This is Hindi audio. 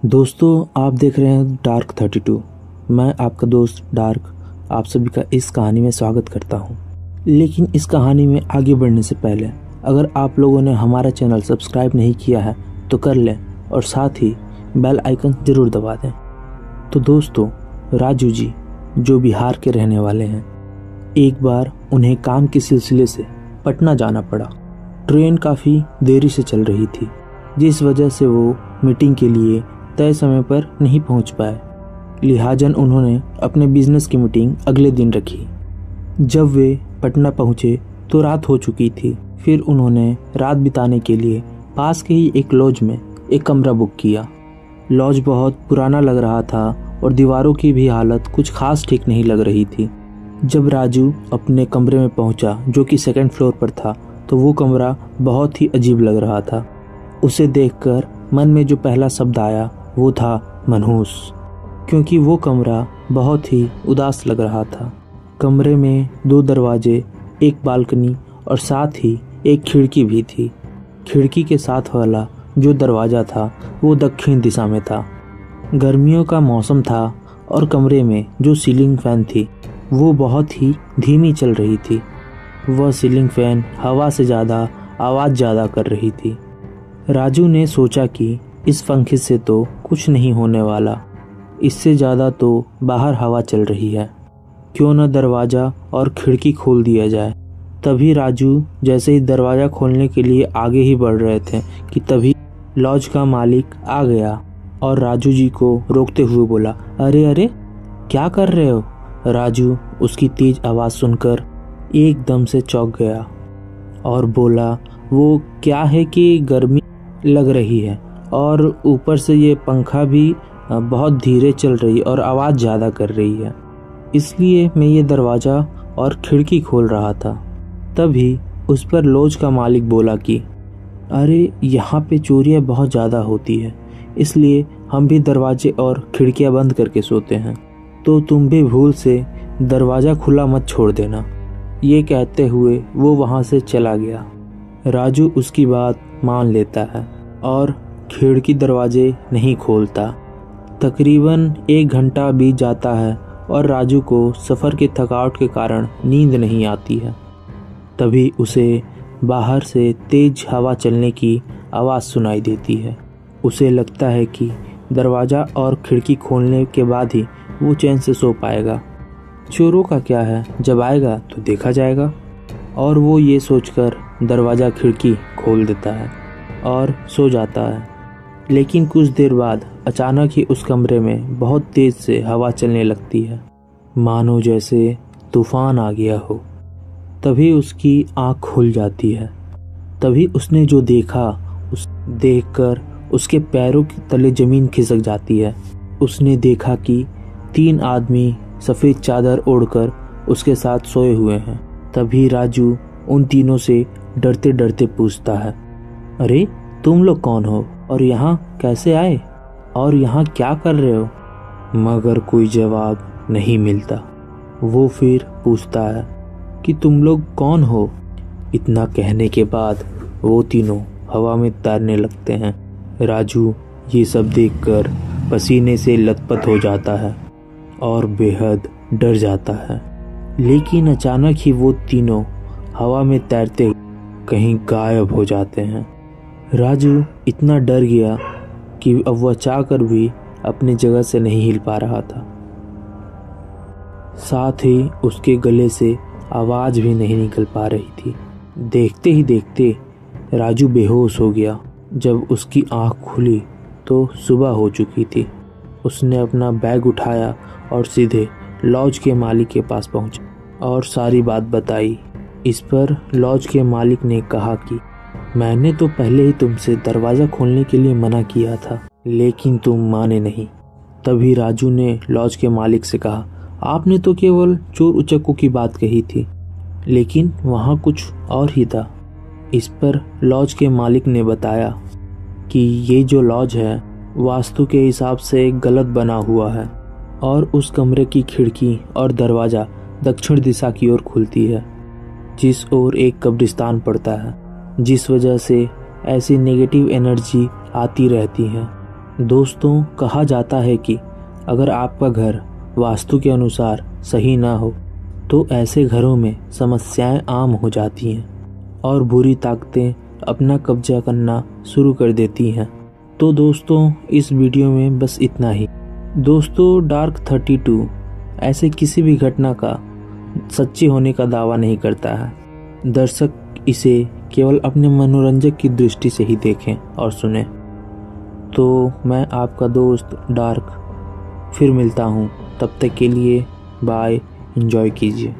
दोस्तों, आप देख रहे हैं डार्क 32। मैं आपका दोस्त डार्क आप सभी का इस कहानी में स्वागत करता हूं। लेकिन इस कहानी में आगे बढ़ने से पहले अगर आप लोगों ने हमारा चैनल सब्सक्राइब नहीं किया है तो कर लें और साथ ही बेल आइकन ज़रूर दबा दें। तो दोस्तों, राजू जी जो बिहार के रहने वाले हैं, एक बार उन्हें काम के सिलसिले से पटना जाना पड़ा। ट्रेन काफ़ी देरी से चल रही थी, जिस वजह से वो मीटिंग के लिए तय समय पर नहीं पहुंच पाए। लिहाजन उन्होंने अपने बिजनेस की मीटिंग अगले दिन रखी। जब वे पटना पहुंचे तो रात हो चुकी थी। फिर उन्होंने रात बिताने के लिए पास के ही एक लॉज में एक कमरा बुक किया। लॉज बहुत पुराना लग रहा था और दीवारों की भी हालत कुछ खास ठीक नहीं लग रही थी। जब राजू अपने कमरे में पहुंचा, जो कि सेकंड फ्लोर पर था, तो वो कमरा बहुत ही अजीब लग रहा था। उसे देखकर मन में जो पहला शब्द आया वो था मनहूस, क्योंकि वो कमरा बहुत ही उदास लग रहा था। कमरे में 2 दरवाजे, एक बालकनी और साथ ही एक खिड़की भी थी। खिड़की के साथ वाला जो दरवाजा था वो दक्षिण दिशा में था। गर्मियों का मौसम था और कमरे में जो सीलिंग फैन थी वो बहुत ही धीमी चल रही थी। वह सीलिंग फैन हवा से ज़्यादा आवाज़ ज़्यादा कर रही थी। राजू ने सोचा कि इस पंखे से तो कुछ नहीं होने वाला, इससे ज़्यादा तो बाहर हवा चल रही है, क्यों न दरवाज़ा और खिड़की खोल दिया जाए। तभी राजू जैसे ही दरवाज़ा खोलने के लिए आगे ही बढ़ रहे थे कि तभी लॉज का मालिक आ गया और राजू जी को रोकते हुए बोला, अरे अरे क्या कर रहे हो? राजू उसकी तेज आवाज़ सुनकर एकदम से चौंक गया और बोला, वो क्या है कि गर्मी लग रही है और ऊपर से ये पंखा भी बहुत धीरे चल रही और आवाज़ ज़्यादा कर रही है, इसलिए मैं ये दरवाज़ा और खिड़की खोल रहा था। तभी उस पर लॉज का मालिक बोला कि अरे यहाँ पे चोरियाँ बहुत ज़्यादा होती है, इसलिए हम भी दरवाजे और खिड़कियाँ बंद करके सोते हैं, तो तुम भी भूल से दरवाज़ा खुला मत छोड़ देना। ये कहते हुए वो वहाँ से चला गया। राजू उसकी बात मान लेता है और खिड़की दरवाजे नहीं खोलता। तकरीबन 1 घंटा बीत जाता है और राजू को सफ़र की थकावट के कारण नींद नहीं आती है। तभी उसे बाहर से तेज हवा चलने की आवाज़ सुनाई देती है। उसे लगता है कि दरवाज़ा और खिड़की खोलने के बाद ही वो चैन से सो पाएगा। चोरों का क्या है, जब आएगा तो देखा जाएगा। और वो ये सोचकर दरवाज़ा खिड़की खोल देता है और सो जाता है। लेकिन कुछ देर बाद अचानक ही उस कमरे में बहुत तेज़ से हवा चलने लगती है, मानो जैसे तूफान आ गया हो। तभी उसकी आँख खुल जाती है। तभी उसने जो देखा उस देखकर उसके पैरों के तले ज़मीन खिसक जाती है। उसने देखा कि 3 आदमी सफ़ेद चादर ओढ़कर उसके साथ सोए हुए हैं। तभी राजू उन तीनों से डरते डरते पूछता है, अरे तुम लोग कौन हो और यहाँ कैसे आए और यहाँ क्या कर रहे हो? मगर कोई जवाब नहीं मिलता। वो फिर पूछता है कि तुम लोग कौन हो? इतना कहने के बाद वो तीनों हवा में तैरने लगते हैं। राजू ये सब देखकर पसीने से लथपथ हो जाता है और बेहद डर जाता है। लेकिन अचानक ही वो तीनों हवा में तैरते कहीं गायब हो जाते हैं। राजू इतना डर गया कि अब वह चाहकर भी अपनी जगह से नहीं हिल पा रहा था। साथ ही उसके गले से आवाज़ भी नहीं निकल पा रही थी। देखते ही देखते राजू बेहोश हो गया। जब उसकी आँख खुली तो सुबह हो चुकी थी। उसने अपना बैग उठाया और सीधे लॉज के मालिक के पास पहुंचा और सारी बात बताई। इस पर लॉज के मालिक ने कहा कि मैंने तो पहले ही तुमसे दरवाज़ा खोलने के लिए मना किया था, लेकिन तुम माने नहीं। तभी राजू ने लॉज के मालिक से कहा, आपने तो केवल चोर उचक्कों की बात कही थी, लेकिन वहाँ कुछ और ही था। इस पर लॉज के मालिक ने बताया कि ये जो लॉज है वास्तु के हिसाब से गलत बना हुआ है और उस कमरे की खिड़की और दरवाज़ा दक्षिण दिशा की ओर खुलती है, जिस ओर एक कब्रिस्तान पड़ता है, जिस वजह से ऐसी नेगेटिव एनर्जी आती रहती है। दोस्तों, कहा जाता है कि अगर आपका घर वास्तु के अनुसार सही ना हो तो ऐसे घरों में समस्याएं आम हो जाती हैं और बुरी ताकतें अपना कब्जा करना शुरू कर देती हैं। तो दोस्तों, इस वीडियो में बस इतना ही। दोस्तों, डार्क 32 ऐसे किसी भी घटना का सच्ची होने का दावा नहीं करता है। दर्शक इसे केवल अपने मनोरंजक की दृष्टि से ही देखें और सुने। तो मैं आपका दोस्त डार्क फिर मिलता हूँ। तब तक के लिए बाय, एंजॉय कीजिए।